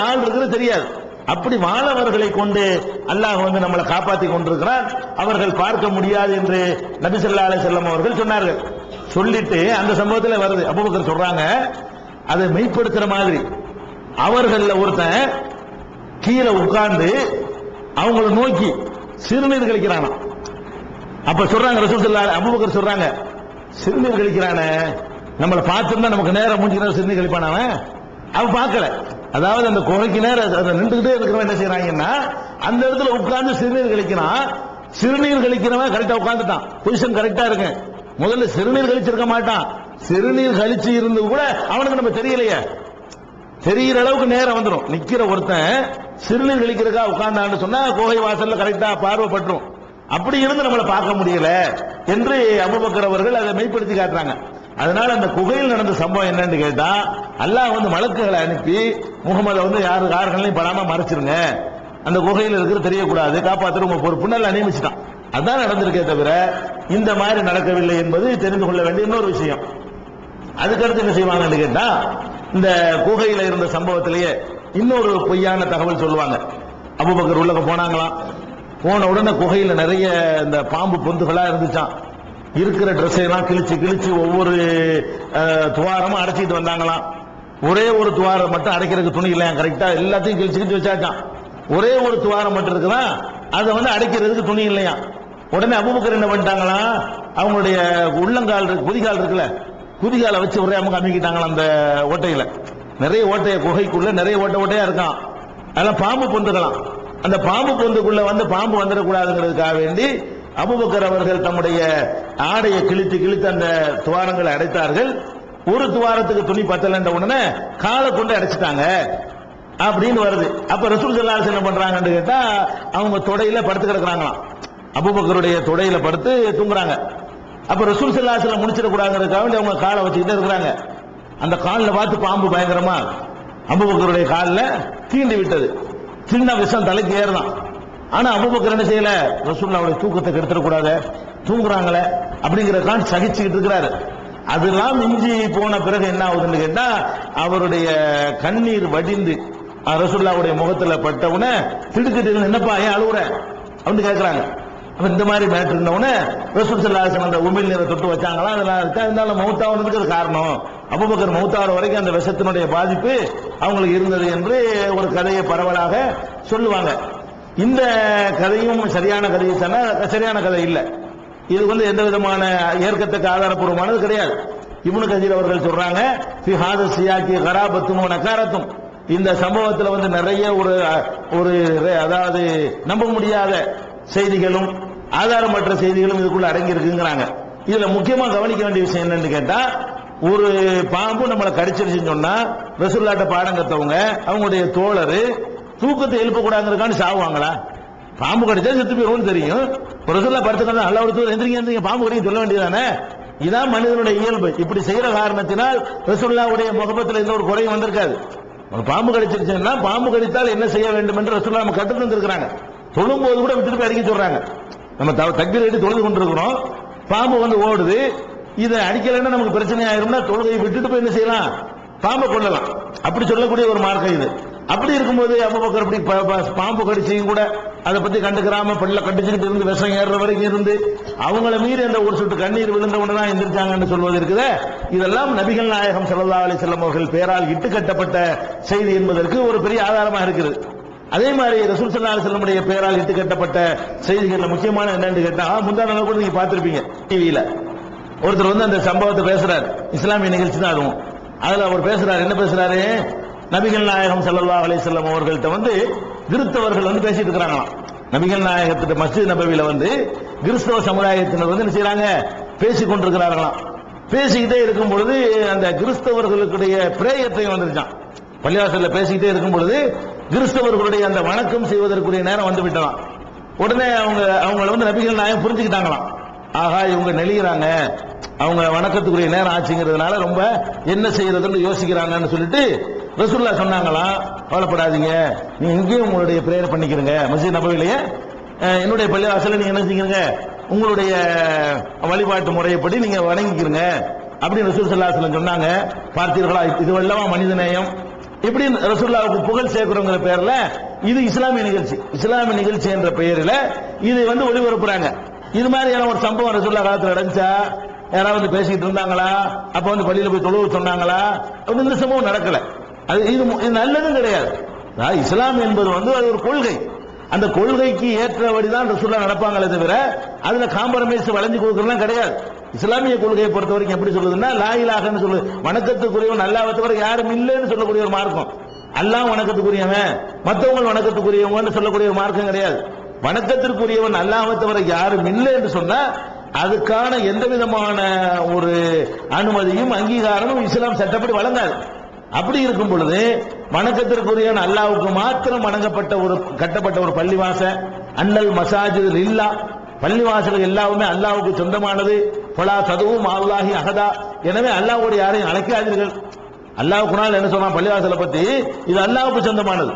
ஆள் இருக்கிறது தெரியாது. அப்படி வாழவர்களை கொண்டு அல்லாஹ் நம்மளை காப்பாற்றி கொண்டிருக்கிறார். அவர்கள் பார்க்க முடியாது என்று நபி ஸல்லல்லாஹு அலைஹி வஸல்லம் அவர்கள் சொன்னார்கள். சொல்லிட்டு அந்த சம்பவத்தில் வருது, அபூபக்கர் சொல்றாங்க, அதை மெய்ப்படுத்துற மாதிரி அவர்கள ஒருத்தன் கீழே உட்கார்ந்து அவங்கள நோக்கி சிறுநீர் கழிக்கிறானா. அப்ப சொல்றாங்க ரசூல் ஸல்லல்லாஹு அபூபக்கர் சொல்றாங்க, சிறுநீர் கழிக்கிறானே, நம்மளை பார்த்துருந்தா நமக்கு நேரம் மூஞ்சி சிறுநீர் கழிப்பான அவன் பார்க்கல. அதாவது அந்த குகைக்கு நேரம் நின்றுகிட்டே இருக்கிறவன் என்ன செய்யறாங்கன்னா அந்த இடத்துல உட்கார்ந்து சிறுநீர் கழிக்கிறான். சிறுநீர் கழிக்கிறவன் கரெக்டா உட்கார்ந்துட்டான், பொசிஷன் கரெக்டா இருக்கு. முதல்ல சிறுநீர் கழிச்சிருக்க மாட்டான், சிறுநீர் கழிச்சு இருந்து கூட அவனுக்கு நம்ம தெரியலையே, தெரிகிற அளவுக்கு நேரம் வந்துடும். நிக்கிற ஒருத்தன் சிறுநீர் கழிக்கிறதுக்கா உட்கார்ந்தான்னு சொன்னா குகை வாசல்ல கரெக்டா பார்வைப்பட்டுரும். அப்படி இருந்து நம்மளை பார்க்க முடியல என்று அபூபக்கர் அவர்கள் அதை மெய்ப்படுத்தி காட்டுறாங்க. அதனால அந்த குகையில் நடந்த சம்பவம் என்னன்னு கேட்டா, அல்லாஹ் மலக்குகளை அனுப்பி முகமது யாருகளையும் படாம மறைச்சிருங்க, அந்த குகையில் இருக்கிற தெரியக்கூடாது, காப்பாற்ற உங்க பொறுப்புன்னு நியமிச்சுட்டான். அதான் நடந்திருக்கே தவிர இந்த மாதிரி நடக்கவில்லை என்பது தெரிந்து கொள்ள வேண்டிய இன்னொரு விஷயம். அதுக்கடுத்து என்ன செய்வாங்கன்னு கேட்டா, இந்த குகையில இருந்த சம்பவத்திலேயே இன்னொரு பொய்யான தகவல் சொல்லுவாங்க. அபூபக்கர் உள்ள போனாங்களாம், போன உடனே குகையில நிறைய இந்த பாம்பு பொந்துகளா இருந்துச்சான். இருக்கிற ட்ரெஸ் எல்லாம் கிழிச்சு கிழிச்சு ஒவ்வொரு துவாரமும் அடைச்சிட்டு வந்தாங்களாம். ஒரே ஒரு துவாரம் மட்டும் அடைக்கிறதுக்கு துணி இல்லையா, கரெக்டா எல்லாத்தையும் கிழிச்சுக்கிட்டு வச்சாச்சான். ஒரே ஒரு துவாரம் மட்டும் இருக்குதான், அதை அடைக்கிறதுக்கு துணி இல்லையா. உடனே அபூபக்கர் என்ன பண்ணிட்டாங்களா, அவங்களுடைய உள்ளங்கால் குதிகால் இருக்குல்ல, குதிகாலை வச்சு ஒரே அமுக்கு அமைக்கிட்டாங்களா. அந்த ஓட்டையில நிறைய ஓட்டைய, குகைக்குள்ள நிறைய ஓட்டையா இருக்கான். அதெல்லாம் பாம்பு பொந்துக்கலாம். அந்த பாம்பு பொந்துக்குள்ள பாம்பு வந்துடக்கூடாதுங்கிறதுக்காக வேண்டி அபூபக்கர் அவர்கள் தம்முடைய ஆடையை கிழித்து கிழித்து அந்த துவாரங்களை அடைத்தார்கள். ஒரு துவாரத்துக்கு துணி பத்தலன்ற உடனே காலை கொண்டு அடைச்சிட்டாங்க அப்படின்னு வருது. அப்ப ரசூல் ஸல்லல்லாஹு அலைஹி வஸல்லம் என்ன பண்றாங்கன்னு கேட்டா, அவங்க தொடையில படுத்து கிடக்குறாங்களாம், அபூபக்கருடைய தொடையில படுத்து தூங்குறாங்க. அப்ப ரசூல் ஸல்லல்லாஹு அலைஹி வஸல்லம் முடிச்சிடக்கூடாதுங்கிறதுக்காக வேண்டி அவங்க காலை வச்சுக்கிட்டே இருக்கிறாங்க. அந்த காலில் பார்த்து பாம்பு பயங்கரமா அபூபக்கருடைய காலில் தீண்டி விட்டது. சின்ன விஷம் தலைக்கு ஏறலாம். ஆனா அபூபக்கர் என்ன செய்யல, ரசூலுல்லாஹ்வுடைய தூக்கத்தை கெடுத்துடக்கூடாது, தூங்குறாங்களே அப்படிங்கறதுக்காக சகிச்சுக்கிட்டு இருக்கிறாரு. அதெல்லாம் மிஞ்சி போன பிறகு என்ன ஆகுதுன்னு கேட்டா, அவருடைய கண்ணீர் வடிந்து ரசூலுல்லாஹ்வுடைய முகத்துல பட்டவுடனே திடுக்கிட்டு, என்னப்பா ஏன் அழுகுற அப்படின்னு கேட்கிறாங்க. அப்ப இந்த மாதிரி மேட்டர் இருந்தவுடனே ரசூல் ஸல்லல்லாஹு அலைஹி வஸல்லம் அந்த உமிழ் நீரை தொட்டு வச்சாங்களா. அதனால மௌத்தாவதுக்கு காரணம் அபூபக்கர் மௌத்தாவர வரைக்கும் அந்த விஷத்தினுடைய பாதிப்பு அவங்களுக்கு இருந்தது என்று ஒரு கதையை பரவலாக சொல்லுவாங்க. இந்த கதையும் சரியான கதையை சொன்னா சரியான கதை இல்லை. இது எந்த விதமான ஏற்கத்தக்க ஆதாரப்பூர்வமானது கிடையாது. இப்னு கதீர் அவர்கள் சொல்றாங்க, ஃபி ஹாதா சியாக்கி கராபத்தும் வ நகாரத்தும், இந்த சம்பவத்தில் நிறைய ஒரு அதாவது நம்ப முடியாத செய்திகளும் ஆதாரமற்ற செய்திகளும் இதுக்குள்ள அடங்கி இருக்குங்கிறாங்க. இதுல முக்கியமா கவனிக்க வேண்டிய விஷயம் என்னன்னு கேட்டா, ஒரு பாம்பு நம்மளை கடிச்சிருச்சுன்னு சொன்னா ரசூலுல்லாஹ்ட்ட பாடம் கத்தவங்க அவங்களுடைய தோழர் தூக்கத்தை எழுப்பக்கூடாதுன்னு சாவுவாங்களா? பாம்பு கடிச்சா செத்து போயிடும்னு தெரியும். ரசூலுல்லாஹ் படுத்துக்கணும், அல்ல ஒரு எந்திரிங்க பாம்பு கடிக்க சொல்ல வேண்டியதானே. இதான் மனிதனுடைய இயல்பு. இப்படி செய்யற காரணத்தினால் ரசூலுல்லாஹ்வுடைய முகபத்தில் எந்த ஒரு குறையும் வந்திருக்காது. பாம்பு கடிச்சிருச்சுன்னா பாம்பு கடித்தால் என்ன செய்ய வேண்டும் என்று ரசூலுல்லாஹ் நம்ம கற்றுத் தந்திருக்கிறாங்க. தொழும்போது கூட விட்டுட்டு போய் அடிக்க சொல்றாங்க. நம்ம தக்பீர் கட்டி தொழுது கொண்டிருக்கிறோம், பாம்பு ஓடுது, இதை அடிக்கலைன்னா நமக்கு பிரச்சனை ஆயிரும்னா தொழுகையை விட்டுட்டு போய் என்ன செய்யலாம், பாம்பை கொள்ளலாம். அப்படி சொல்லக்கூடிய ஒரு மார்க்கம் இது. அப்படி இருக்கும்போது அபூபக்கர் அப்படி பாம்பு கடிச்சையும் கூட அதை பத்தி கண்டுக்கிறாம பல்ல கடிச்சுக்கிட்டு இருந்து விஷம் ஏறுற வரைக்கும் இருந்து அவங்கள மீறி அந்த ஒரு சொட்டு கண்ணீர் விழுந்த உடனே எந்திரிச்சாங்கன்னு சொல்வது இருக்குது. இதெல்லாம் நபிகள் நாயகம் ஸல்லல்லாஹு அலைஹி வஸல்லம் அவர்கள் பெயரால் இட்டுக்கட்டப்பட்ட செய்தி என்பதற்கு ஒரு பெரிய ஆதாரமா இருக்குது. அதே மாதிரி ரசூல் ஸல்லல்லாஹு அலைஹி வஸல்லம் பெயரால் இட்டுக்கட்டப்பட்ட செய்திகள்ல முக்கியமான என்னன்னு கேட்டா, முந்தா நாள் கூட நீங்க பார்த்திருப்பீங்க டிவியில ஒருத்தர் அந்த சம்பவத்தை பேசுறாரு. இஸ்லாமிய நிகழ்ச்சி தான் அதுவும். அதுல அவர் பேசுறாரு, என்ன பேசுறாரு, நபிகள் நாயகம் ஸல்லல்லாஹு அலைஹி வஸல்லம் அவர்கள்ட்ட கிறிஸ்தவர்கள் பேசிட்டு இருக்கிறாங்களாம். நபிகள் நாயகத்திட்ட மஸ்ஜித் நபவியில கிறிஸ்தவ சமுதாயத்தினர் என்ன செய்யறாங்க, பேசிக் கொண்டிருக்கிறார்களாம். பேசிக்கிட்டே இருக்கும் பொழுது அந்த கிறிஸ்தவர்களுடைய பிரேயத்தையும் வந்துருச்சான். பள்ளிவாசல்ல பேசிக்கிட்டே இருக்கும் பொழுது கிறிஸ்தவர்களுடைய அந்த வணக்கம் செய்வதற்குரிய நேரம் வந்து விட்டலாம். உடனே அவங்கள நபிகள் நாயகம் புரிஞ்சுக்கிட்டாங்களாம். ஆகா, இவங்க நெளிகிறாங்க, அவங்க வணக்கத்துக்குரிய நேரம் ஆச்சுங்கிறதுனால ரொம்ப என்ன செய்யறதுன்னு யோசிக்கிறாங்கன்னு சொல்லிட்டு ரசூலுல்லாஹ் சொன்னாங்களாம், கவலைப்படாதீங்க, நீங்க இங்கேயும் உங்களுடைய பிரேயர் பண்ணிக்கிறீங்க, மஸ்ஜித் நபவியிலேயே என்னுடைய பள்ளிவாசல நீங்க என்ன செஞ்சுக்கிறீங்க, உங்களுடைய வழிபாட்டு முறைப்படி நீங்க வணங்கிக்கிறீங்க அப்படின்னு ரசூல் ஸல்லல்லாஹு அலைஹி வஸல்லம் சொன்னாங்க. பார்த்தீர்களா, இது வல்லவா மனிதநேயம். இப்படி ரசூலுல்லாஹ்வுக்கு புகழ் சேர்க்கிறோங்கிற பேர்ல இது இஸ்லாமிய நிகழ்ச்சி. இஸ்லாமிய நிகழ்ச்சி என்ற பெயரில் இது வந்து ஒளிபரப்புறாங்க. இது மாதிரியான ஒரு சம்பவம் ரசூலுல்லாஹ் காலத்துல நடந்துச்சா? யாராவது பேசிட்டு இருந்தாங்களா? அப்ப வந்து பள்ளியில போய் தொழுவ சொன்னாங்களா? இந்த சம்பவம் நடக்கல. அது இது நல்லதும் கிடையாது. இஸ்லாம் என்பது வந்து அது ஒரு கொள்கை. அந்த கொள்கைக்கு ஏற்றபடிதான் ரசூலுல்லாஹ் நடப்பாங்களே தவிர அதுல காம்ப்ரமைஸ் வளைஞ்சு கொடுக்கறதுலாம் கிடையாது. இஸ்லாமிய கொள்கையை பொறுத்த வரைக்கும் எப்படி சொல்லுதுன்னா, லா இலாஹன்னு சொல்லு, வணக்கத்துக்குரியவன் அல்லாஹ்வை தவிர யாரும் இல்லைன்னு சொல்லக்கூடிய ஒரு மார்க்கம். அல்லாஹ் வணக்கத்துக்குரியவன், மற்றவங்க வணக்கத்துக்குரியவங்கன்னு சொல்லக்கூடிய ஒரு மார்க்கம் கிடையாது. வணக்கத்திற்குரியவன் அல்லாஹ்வை தவிர யாரும் இல்லை என்று சொன்னா அதுக்கான எந்த விதமான ஒரு அனுமதியும் அங்கீகாரமும் இஸ்லாம் சட்டப்படி வழங்காது. அப்படி இருக்கும் பொழுது வணக்கத்திற்குரியவன் அல்லாஹ்வுக்கு மாத்திரம் வணங்கப்பட்ட ஒரு கட்டப்பட்ட ஒரு பள்ளிவாசல், அன்னல் மசாஜித் லில்லா, பள்ளிவாசல்கள் எல்லாமே அல்லாஹ்வுக்கு சொந்தமானது. ஃபலா ததுவு மஅல்லாஹி அஹதா, எனவே அல்லாஹ்வோடு யாரையும் அழைக்காதீர்கள். அல்லாஹ் குர்ஆன்ல என்ன சொல்றான் பள்ளிவாசலை பத்தி? இது அல்லாஹ்வுக்கு சொந்தமானது,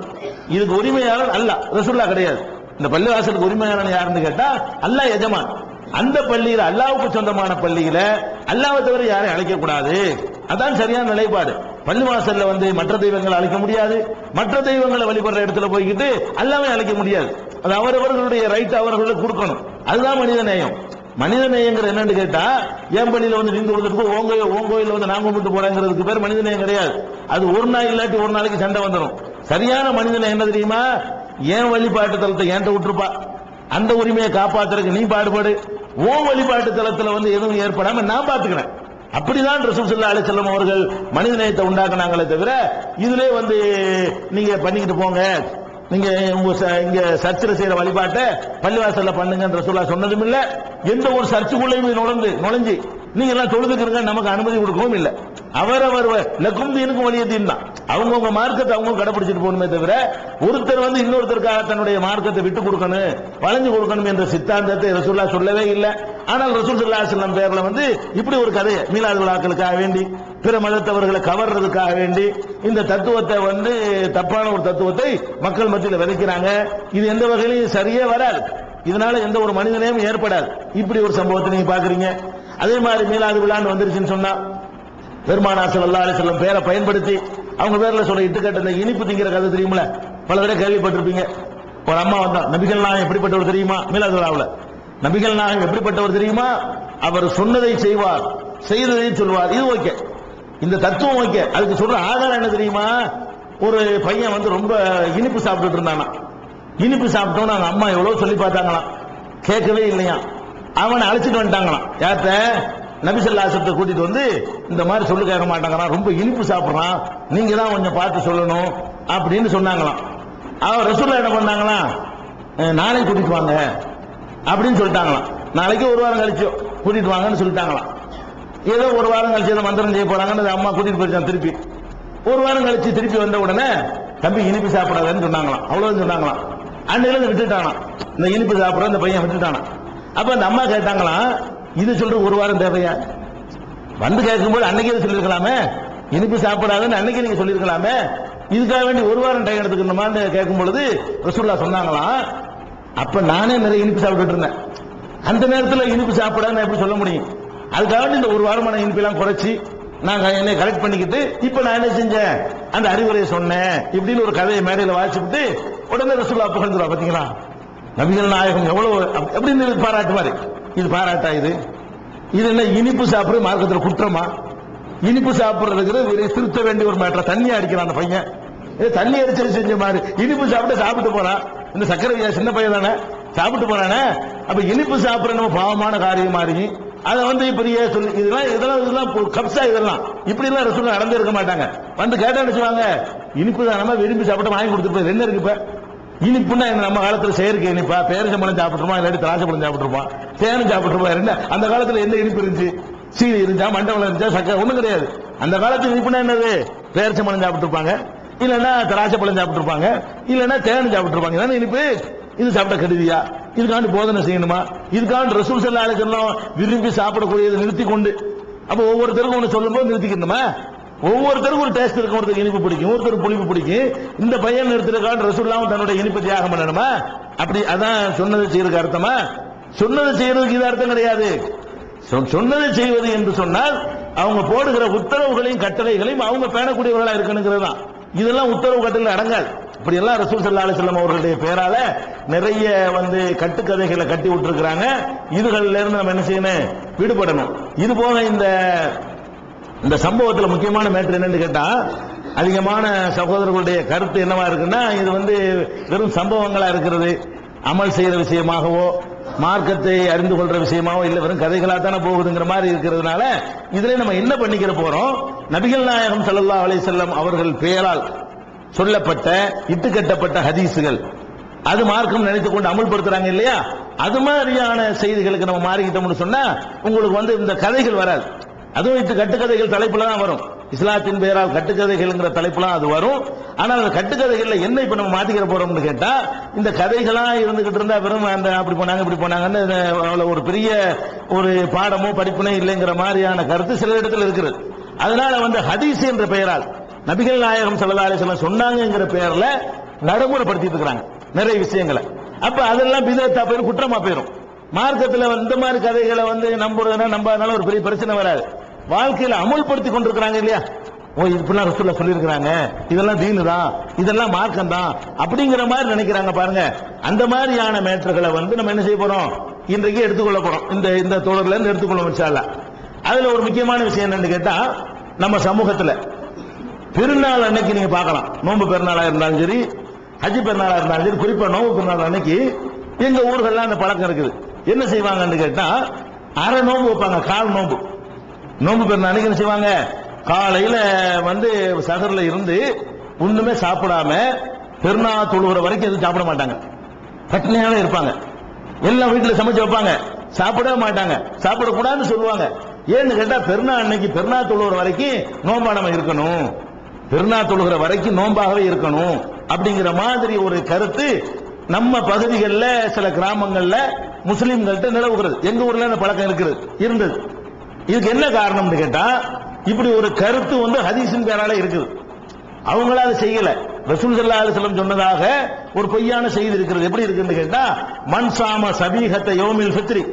இதுக்கு உரிமையாளர் அல்லாஹ், ரசூலுல்லாஹ் கிடையாது. இந்த பள்ளிவாசலுக்கு உரிமையாளர் யாருன்னு கேட்டா அல்லாஹ் எஜமான். அந்த பள்ளியில அல்லாஹ்வுக்கு சொந்தமான பள்ளியில அல்லாஹ்வை தவிர யாரையும் அழைக்க கூடாது. அதான் சரியான நிலைப்பாடு. பள்ளிவாசல்ல வந்து மற்ற தெய்வங்களை அழைக்க முடியாது, மற்ற தெய்வங்களை வழிபடுற இடத்துல போய்கிட்டு அல்லாஹ்வை அழைக்க முடியாது. அது அவரவர்களுடைய ரைட் அவர்களுக்கு கொடுக்கணும். அதுதான் மனித நேயம். மனித நேயங்கிற என்னன்னு கேட்டா, என் பள்ளியில வந்து நீங்க கொடுத்துட்டு உங்க கோயில வந்து நாங்க கும்பிட்டு போறேங்கிறதுக்கு பேர் மனித நேயம் கிடையாது. அது ஒரு நாள் இல்லாட்டி ஒரு நாளைக்கு சண்டை வந்துடும். சரியான மனித நேயம் என்ன தெரியுமா? ஏன் வழிபாட்டு தலத்தை ஏன்ட்ட விட்டுருப்பா, அந்த உரிமையை காப்பாத்துறதுக்கு நீ பாடுபாடு, ஓ வழிபாட்டு தலத்துல வந்து எதுவும் ஏற்படாம நான் பாத்துக்கிறேன். அப்படிதான் ரசூல் ஸல்லல்லாஹு அலைஹி வஸல்லம் அவர்கள் மனித நேயத்தை உண்டாக்குனாங்களே தவிர இதுல வந்து நீங்க பண்ணிக்கிட்டு போங்க, நீங்க இங்க சர்ச்சில் செய்யற வழிபாட்டை பள்ளிவாசல்ல பண்ணுங்க ரசூலுல்லாஹ் சொன்னதும் இல்ல. எந்த ஒரு சர்ச்சுக்குள்ளேயும் நுழைஞ்சு நீங்க எல்லாம் தொழுதுக்கிறங்க நமக்கு அனுமதி கொடுக்கவும் இல்லை. அவரவர் லக்கும் தீனுக்கும் வலிய தீன் தான். அவங்கவுங்க மார்க்கத்தை அவங்க கடைபிடிச்சிட்டு போகணுமே தவிர ஒருத்தர் வந்து இன்னொருத்தருக்காக தன்னுடைய மார்க்கத்தை விட்டு கொடுக்கணும், வளைஞ்சு கொடுக்கணும் என்ற சித்தாந்தத்தை ரசூலுல்லாஹ் சொல்லவே இல்லை. ஆனால் ரசூல் ஸல்லல்லாஹு அலைஹி வஸல்லம் பேர்ல வந்து இப்படி ஒரு கதையை மீலாது விழாக்களுக்காக வேண்டி, பிற மதத்தவர்களை கவர்றதுக்காக வேண்டி இந்த தத்துவத்தை வந்து தப்பான ஒரு தத்துவத்தை மக்கள் மத்தியில் விதைக்கிறாங்க. இது எந்த வகையிலும் சரியே வராது. இதனால எந்த ஒரு மனிதனையும் ஏற்படாது. இப்படி ஒரு சம்பவத்தை நீங்க பாக்குறீங்க. அதே மாதிரி மீலாது விழான்னு வந்துருச்சுன்னு சொன்னா பெருமானார் ஸல்லல்லாஹு அலைஹி வஸல்லம் பேரை பயன்படுத்தி அவங்க பேர்ல சொல்ற இட்டுக்கட்ட இந்த இனிப்பு திங்கிற கதை தெரியுமில, பல தடவை கேள்விப்பட்டிருப்பீங்க. ஒரு அம்மா வந்தா, நபிகள் நாயகம் எப்படிப்பட்டவர் தெரியுமா? மீலாது விழாவுல நபிகள் நாயகம் எப்படிப்பட்டவர் தெரியுமா? அவர் சொன்னதை செய்வார், செய்ததை சொல்வார். இது ஓகே, இந்த தத்துவம் ஓகே. அதுக்கு சொல்ற ஆதாரம் என்ன தெரியுமா? ஒரு பையன் வந்து ரொம்ப இனிப்பு சாப்பிட்டுட்டு இருந்தானா. இனிப்பு சாப்பிட்டோன்னு அவங்க அம்மா எவ்வளவு சொல்லி பார்த்தாங்களாம், கேட்கவே இல்லையா. அவனை அழைச்சிட்டு வந்துட்டாங்களாம். யார்கிட்ட? நபி ஸல்லல்லாஹு அலைஹி வஸல்லம் கூட்டிட்டு வந்து இந்த மாதிரி சொல்லு கேட்க மாட்டாங்கறான், ரொம்ப இனிப்பு சாப்பிடுறான், நீங்க தான் கொஞ்சம் பார்த்து சொல்லணும் அப்படின்னு சொன்னாங்களாம். அவர் ரசூலுல்லாஹ் என்ன பண்ணாங்களாம், நாளைக்கு கூட்டிட்டு வாங்க அப்படின்னு சொல்லிட்டாங்களாம். நாளைக்கு ஒரு வாரம் கழிச்சு கூட்டிட்டு வாங்கன்னு சொல்லிட்டாங்களாம். ஏதோ ஒரு வாரம் கழிச்சு ஏதோ மந்திரம் செய்ய போறாங்கன்னு அம்மா கூட்டிட்டு போயிருச்சான். திருப்பி ஒரு வாரம் கழிச்சு திருப்பி வந்த உடனே தம்பி இனிப்பு சாப்பிடாதன்னு சொன்னாங்களாம். அவ்வளவு சொன்னாங்களாம். அன்னையில விட்டுட்டானாம், இந்த இனிப்பு சாப்பிட இந்த பையன் விட்டுட்டானா. அப்ப அந்த அம்மா கேட்டாங்களாம், இது சொல்ற ஒரு வாரம் தேவையா? வந்து கேட்கும்போது அன்னைக்கே சொல்லிருக்கலாமே, இனிப்பு சாப்பிடாதுன்னு அன்னைக்கு நீங்க சொல்லிருக்கலாமே, இதுக்காக வேண்டி ஒரு வாரம் டைம் எடுத்துக்கணுமான்னு கேட்கும் பொழுது ரசூலுல்லாஹ் சொன்னாங்களாம், அப்ப நானே நிறைய இனிப்பு சாப்பிட்டு இருந்தேன், அந்த நேரத்தில் இனிப்பு சாப்பிடான்னு எப்படி சொல்ல முடியும்? அதுக்காக வேண்டி இந்த ஒரு வாரமான இனிப்பெல்லாம் குறைச்சி நான் என்னை கரெக்ட் பண்ணிக்கிட்டு இப்ப நான் என்ன செஞ்சேன், அந்த அறிவுரையை சொன்னேன் இப்படின்னு ஒரு கதையை மேடையில் வாசிச்சுட்டு உடனே ரசூலுல்லாஹ் புகழ்ந்துருவா. பாத்தீங்களா நபிகள் நாயகம் எவ்வளவு அப்படின்னு பாராட்டுவாரு. இது பாராட்டா? இது என்ன இனிப்பு சாப்பிடுற மார்க்கத்தில் குற்றமா? இனிப்பு சாப்பிடுறதுக்கு திருத்த வேண்டிய ஒரு மேட்டர். தண்ணி அடிக்கிறான் அந்த பையன், தண்ணி அடிச்சு செஞ்ச மாதிரி இனிப்பு சாப்பிட்டு போறான். இந்த சக்கரை சின்ன பையன் தானே சாப்பிட்டு போறானே. அப்ப இனிப்பு சாப்பிடுற நம்ம பாவமான காரியம் மாறி அதை வந்து இப்படியே சொல்லி இதெல்லாம் கப்சா, இதெல்லாம் இப்படி எல்லாம் ரசூலுல்லாஹ் நடந்து இருக்க மாட்டாங்க. வந்து கேட்டா நினைச்சுவாங்க, இனிப்பு தான் நம்ம விரும்பி சாப்பிட்டு வாங்கி கொடுத்துருப்போம், என்ன இருக்கு இப்ப இனிப்புன்னா நம்ம காலத்துல செயற்கை இனிப்பா? பேரிச்சம்பழம் சாப்பிட்டுருப்போம், இல்லாட்டி திராட்சைப்பழம் சாப்பிட்டுருப்போம், தேனும் சாப்பிட்டுருப்போம். என்ன அந்த காலத்துல எந்த இனிப்பு இருந்துச்சு? சீனி இருந்துச்சா, மண்டபம் இருந்துச்சா, சக்கரை ஒண்ணும் கிடையாது. அந்த காலத்துல இனிப்புனா என்னது? பேரிச்சம்பழம் சாப்பிட்டுருப்பாங்க, இல்லைன்னா திராட்சைப்பழம் சாப்பிட்டுருப்பாங்க, இல்லைன்னா தேனும் சாப்பிட்டுருப்பாங்க. தானே இனிப்பு. இது சாப்பிட்ட கருதியா? இதுக்காண்டு போதனை செய்யணுமா? இதுக்காண்டு ரசூல் ஸல்லல்லாஹு அலைஹி வஸல்லம் விரும்பி சாப்பிடக்கூடியதை நிறுத்தி கொண்டு அப்ப ஒவ்வொருத்தருக்கும் ஒன்று சொல்லும் போது நிறுத்திக்கணுமா? ஒவ்வொருத்தருக்கும் ஒரு டேஸ்ட் இருக்கும். ஒருத்தருக்கு இனிப்பு பிடிக்கும், ஒருத்தர் புளிப்பு பிடிக்கும். இந்த பையன் நிறுத்திருக்கான் ரசூலுல்லாஹ் தன்னுடைய இனிப்பு தியாகம் பண்ணணுமா? அப்படி அதான் சொன்னதை செய்யறதுக்கு அர்த்தமா? சொன்னதை செய்யறதுக்கு இது அர்த்தம் கிடையாது. சொன்னதை செய்வது என்று சொன்னால் அவங்க போடுகிற உத்தரவுகளையும் கட்டளைகளையும் அவங்க பேணக்கூடியவர்களா இருக்கணுங்கிறது தான். இதெல்லாம் உத்தரவு கட்டளை அடங்காது. இப்படி எல்லாம் ரசூல் ஸல்லல்லாஹு அலைஹி வஸல்லம் அவர்களுடைய பெயரால நிறைய கட்டுக்கதைகளை கட்டி விட்டுருக்காங்க. இதுகள்ல இருந்து நம்ம என்ன செய்யணும், விடுபடணும். இது போக இந்த சம்பவத்தில் முக்கியமான மேட்டர் என்னன்னு கேட்டா, அதிகமான சகோதரர்களுடைய கருத்து என்னவா இருக்குன்னா, இது வெறும் சம்பவங்களா இருக்கிறது, அமல் செய்யற விஷயமாகவோ மார்க்கத்தை அறிந்து கொள்ற விஷயமாவோ இல்ல, வெறும் கதைகளா தானே போகுதுங்கிற மாதிரி இருக்கிறதுனால இதுல நம்ம என்ன பண்ணிக்கிற போறோம், நபிகள் நாயகம் ஸல்லல்லாஹு அலைஹி வஸல்லம் அவர்கள் பெயரால் சொல்லப்பட்ட இட்டுக்கட்டப்பட்ட ஹதீசுகள், அது மார்க்கம் நினைத்துக் கொண்டு அமல்படுத்துறாங்க இல்லையா, அது மாதிரியான செய்திகளுக்கு நம்ம மாறிக்கிட்டோம்னு சொன்னா உங்களுக்கு இந்த கதைகள் வராது. அதுவும் கட்டுக்கதைகள் தலைப்புல தான் வரும். இஸ்லாத்தின் பெயரால் கட்டுக்கதைகள்ங்கிற தலைப்புலாம் அது வரும். ஆனால் அந்த கட்டுக்கதைகள்ல என்ன இப்ப நம்ம மாத்திக்கிற போறோம்னு கேட்டா, இந்த கதைகளா இருந்துகிட்டு இருந்தா வெறும் அப்படி போனாங்க இப்படி போனாங்கன்னு ஒரு பெரிய ஒரு பாடமோ படிப்புனோ இல்லைங்கிற மாதிரியான கருத்து சில இடத்துல இருக்கிறது. அதனால ஹதீஸ் என்ற பெயரால் நபிகள் நாயகம் ஸல்லல்லாஹு அலைஹி வஸல்லம் சொன்னாங்கங்கிற பெயர்ல நடைமுறைப்படுத்திட்டு இருக்கிறாங்க நிறைய விஷயங்களை. அப்ப அதெல்லாம் பிதஅத்தா போயிரும், குற்றமா போயிரும். மார்க்கத்துல இந்த மாதிரி கதைகளை நம்புறதுனா நம்பாதனால ஒரு பெரிய பிரச்சனை வராது. வாழ்க்கையில அமல்படுத்தி கொண்டிருக்கிறாங்க இல்லையா, இப்படிலாம் ரசூலுல்லாஹ் சொல்லியிருக்கிறாங்க, இதெல்லாம் தீனு தான், இதெல்லாம் மார்க்கம் தான் அப்படிங்கிற மாதிரி நினைக்கிறாங்க பாருங்க. அந்த மாதிரியான மேட்டர்களை நம்ம என்ன செய்ய போறோம், இன்றைக்கு எடுத்துக்கொள்ள போறோம். இந்த தொடர்ல இருந்து எடுத்துக்கொள்ளும் இன்ஷா அல்லாஹ். அதுல ஒரு முக்கியமான விஷயம் என்னன்னு கேட்டா, நம்ம சமூகத்துல பெருநாள் அன்னைக்கு நீங்க பார்க்கலாம், நோன்பு பெருநாளா இருந்தாலும் சரி, ஹஜ் பெருநாளா இருந்தாலும் சரி, குறிப்பா நோன்பு பெருநாள் அன்னைக்கு எங்க ஊர்கள்லாம் அந்த பழக்கம் இருக்குது. என்ன செய்வாங்கன்னு கேட்டா, அரை நோன்பு வைப்பாங்க, கால் நோன்பு. நோன்பு பெருநாள் அன்னைக்கு என்ன செய்வாங்க, காலையில சகர்ல இருந்து ஒண்ணுமே சாப்பிடாம பெருநாள் தொழுகிற வரைக்கும் எதுவும் சாப்பிட மாட்டாங்க, பட்டினியாவே இருப்பாங்க. எல்லாம் வீட்டுல சமைச்சு வைப்பாங்க, சாப்பிடவே மாட்டாங்க, சாப்பிடக்கூடாதுன்னு சொல்லுவாங்க. ஏன்னு கேட்டா, பெருநாள் அன்னைக்கு பெருநாள் தொழுகிற வரைக்கும் நோன்பா நம்ம இருக்கணும், பெருநாள் தொழுகிற வரைக்கும் நோன்பாகவே இருக்கணும் அப்படிங்கிற மாதிரி ஒரு கருத்து நம்ம பகுதிகளில் சில கிராமங்கள்ல முஸ்லிம்கள்ட்ட நிலவுகிறது. எங்க ஊர்ல அந்த பழக்கம் இருந்தது. இதுக்கு என்ன காரணம்னு கேட்டா, இப்படி ஒரு கருத்து ஹதீஸின் பேரால இருக்குது. அவங்கள அதை செய்யல. ரசூல் ஸல்லல்லாஹு அலைஹி வஸல்லம் சொன்னதாக ஒரு பொய்யான செய்தி இருக்கிறது. எப்படி இருக்குன்னு கேட்டா, மன் சாம சபீஹத்த யௌமில் ஃபித்ரி,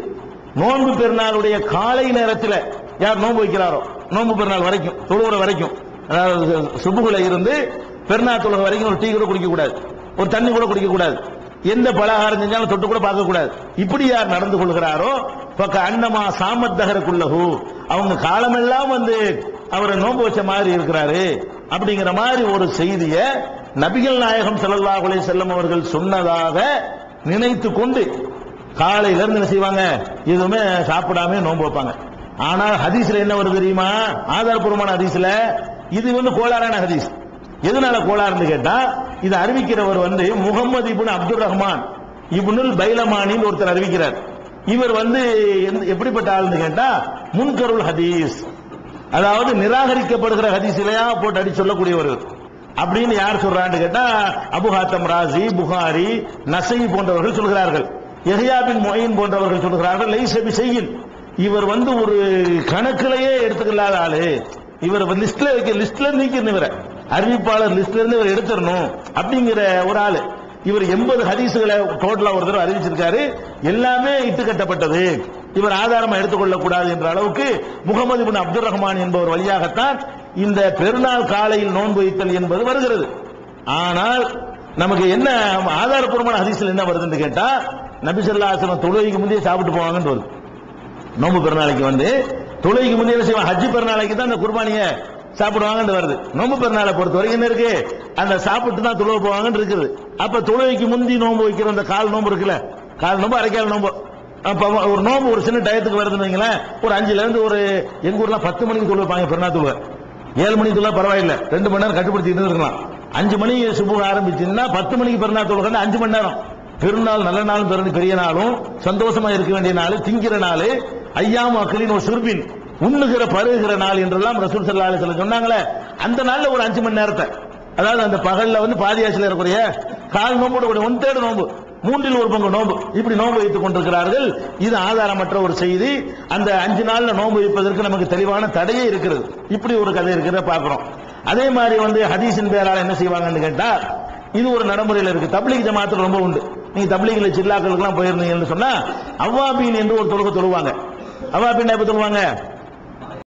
நோன்பு பெருநாளுடைய காலை நேரத்தில் யார் நோன்பு வைக்கிறாரோ, நோன்பு பெருநாள் வரைக்கும் தொழுகிற வரைக்கும், அதாவது சுபுகுல இருந்து பெருநாள் தொழுகிற வரைக்கும் ஒரு டீ கூட குடிக்க கூடாது, ஒரு தண்ணி கூட குடிக்க கூடாது, எந்த பலகாரம் செஞ்சாலும் தொட்டு கூட பார்க்க கூடாது. இப்படி யார் நடந்து கொள்கிறாரோ, பக்க அன்னமா சாமத்தகருக்குள்ளஹு, அவங்க காலமெல்லாம் அவரை நோன்பு வச்ச மாதிரி இருக்கிறாரு அப்படிங்கிற மாதிரி ஒரு செய்திய நபிகள் நாயகம் ஸல்லல்லாஹு அலைஹி வஸல்லம் அவர்கள் சொன்னதாக நினைத்து கொண்டு காலையில இருந்து என்ன செய்வாங்க, எதுவுமே சாப்பிடாம நோன்பு வைப்பாங்க. ஆனால் ஹதீஸ்ல என்ன வருது தெரியுமா, ஆதாரபூர்வமான ஹதீஸ்ல இது கோளாறான ஹதீஸ். எதனால கோளாறுன்னு கேட்டா, இது அறிவிக்கிறவர் முகமது இப்னு அப்துர் ரஹ்மான் இப்னுல் பைலமானின்னு ஒருத்தர் அறிவிக்கிறார். இவர் எப்படிப்பட்ட ஆள்னு கேட்டா, முன்கருள் ஹதீஸ், அதாவது நிராகரிக்கப்படுகிற ஹதீஸ்லயா போட்டு அடி சொல்லக்கூடியவர். அப்படின்னு யார் சொல்றான்னு கேட்டா, அபு ஹாத்தம் ராசி, புகாரி, நசை போன்றவர்கள் சொல்கிறார்கள். யஹ்யா பின் முயின் போன்றவர்கள் சொல்கிறார்கள், லைஸ பிஷையின், இவர் ஒரு கணக்கிலேயே எடுத்துக்கலாத ஆளு, இவர் லிஸ்ட்ல நீக்கணும், இவரை அறிவிப்பாளர் லிஸ்ட்ல இருந்து இவர் எடுத்துடணும் அப்படிங்கிற ஒரு ஆளு. இவர் 80 ஹதீசுகளை டோட்டலா ஒரு தடவை அறிவிச்சிருக்காரு, எல்லாமே இட்டுக்கட்டப்பட்டது, இவர் ஆதாரமா எடுத்துக்கொள்ள கூடாது என்ற அளவுக்கு முகமது இப்னு அப்துர் ரஹ்மான் என்பவர் வழியாகத்தான் இந்த பெருநாள் காலையில் நோன்பு வைத்தல் என்பது வருகிறது. ஆனால் நமக்கு என்ன ஆதாரப்பூர்வமான ஹதீஸ்ல என்ன வருதுன்னு கேட்டா, நபி ஸல்லல்லாஹு அலைஹி வஸல்லம் தொழுகைக்கு முந்தைய சாப்பிட்டு போவாங்கன்னு வருது. நோன்பு பெருநாளைக்கு தொழுகைக்கு முந்தைய என்ன செய்வாங்க, ஹஜ் பெருநாளைக்கு தான் அந்த குர்பானியை சாப்பிடுவாங்கன்னு வருது. நோன்பு பெருநாளை பொறுத்த வரைக்கும் என்ன இருக்கு, அந்த சாப்பிட்டு தான் தொழுவ போவாங்கன்னு இருக்குது. அப்ப தொழுகைக்கு முந்தி நோன்பு வைக்கிற அந்த கால் நோன்பு இருக்குல்ல, கால் நோன்பு அரைக்கால் நோன்பு, ஒரு நோன்பு ஒரு சின்ன டயத்துக்கு வருதுன்னு வைங்களேன், ஒரு 5ல இருந்து ஒரு எங்க ஊர்ல 10 மணிக்கு தொழு வைப்பாங்க பெருநாள் தொழுவ, 7 மணிக்கு தொழ பரவாயில்ல, 2 மணி நேரம் கட்டுப்படுத்திட்டு இருக்கலாம். 5 மணி சுபுக ஆரம்பிச்சுன்னா 10 மணிக்கு பெருநாள் தொழுக 5 மணி நேரம். பெருநாள் நல்ல நாளும் பெரிய நாளும் சந்தோஷமா இருக்க வேண்டிய நாள், திங்கிற நாள், ஐயாம் அக்லின் ஒரு சிறுபின், உண்ணுகிற பருகிற நாள் என்றெல்லாம் ரசூல் ஸல்லல்லாஹு அலைஹி வஸல்லம் சொன்னாங்களே, அந்த நாள்ல ஒரு 5 மணி நேரத்தை, அதாவது அந்த பகல்ல பாதியாசில இருக்கக்கூடிய கால் நோம்போட 1/3 நோம்பு, 3 ஒரு பங்கு நோம்பு, இப்படி நோம்பு வைத்துக் கொண்டிருக்கிறார்கள். இது ஆதாரமற்ற ஒரு செய்தி. அந்த 5 நாள்ல நோம்பு வைப்பதற்கு நமக்கு தெளிவான தடையே இருக்கிறது. இப்படி ஒரு கதை இருக்கிறத பார்க்கிறோம். அதே மாதிரி ஹதீஸின் பேரால என்ன செய்வாங்கன்னு கேட்டா, இது ஒரு நடைமுறையில் இருக்கு. தப்லீக் ஜமாத்துல ரொம்ப உண்டு. நீங்க தப்லீக்ல சில்லாக்களுக்கு எல்லாம் போயிருந்தீங்கன்னு சொன்னா, அவ்வாபீன் என்று ஒரு தொழுகை தொழுவாங்க. அவ்வாபீன் எப்ப தொழுவாங்க,